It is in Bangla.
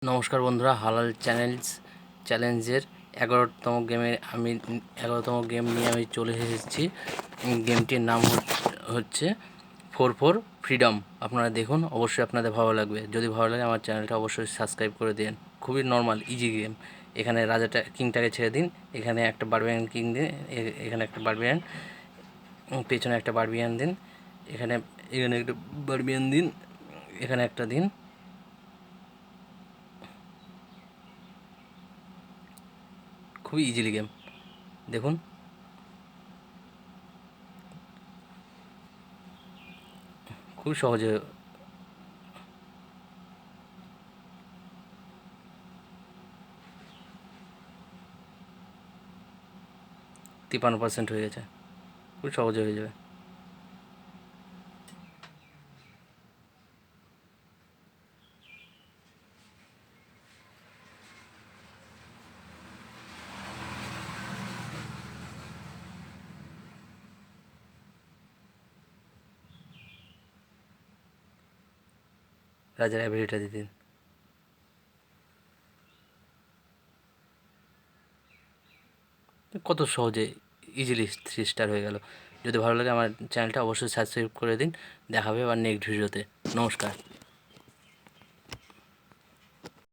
নমস্কার বন্ধুরা, হালাল চ্যালেঞ্জের 11তম গেম নিয়ে আমি চলে এসেছি। গেমটির নাম হচ্ছে 4 ফ্রিডম। আপনারা দেখুন, অবশ্যই আপনাদের ভালো লাগবে। যদি ভালো লাগে আমার চ্যানেলটা অবশ্যই সাবস্ক্রাইব করে দিন। খুবই নর্মাল ইজি গেম। এখানে কিংটাকে ছেড়ে দিন, এখানে একটা বারবিয়ান কিং দিন, এখানে একটা বারবিয়ান, পেছনে একটা বারবিয়ান দিন, এখানে এখানে একটা বারবিয়ান দিন, এখানে একটা দিন। খুবই ইজিলি গেম, দেখুন। খুব সহজে 53% হয়ে গেছে। খুব সহজে হয়ে যাবে। রাজার অ্যাবিলিটা দিন। কত সহজে ইজিলি 3 স্টার হয়ে গেল। যদি ভালো লাগে আমার চ্যানেলটা অবশ্যই সাবস্ক্রাইব করে দিন। দেখা হবে আবার নেক্সট ভিডিওতে। নমস্কার।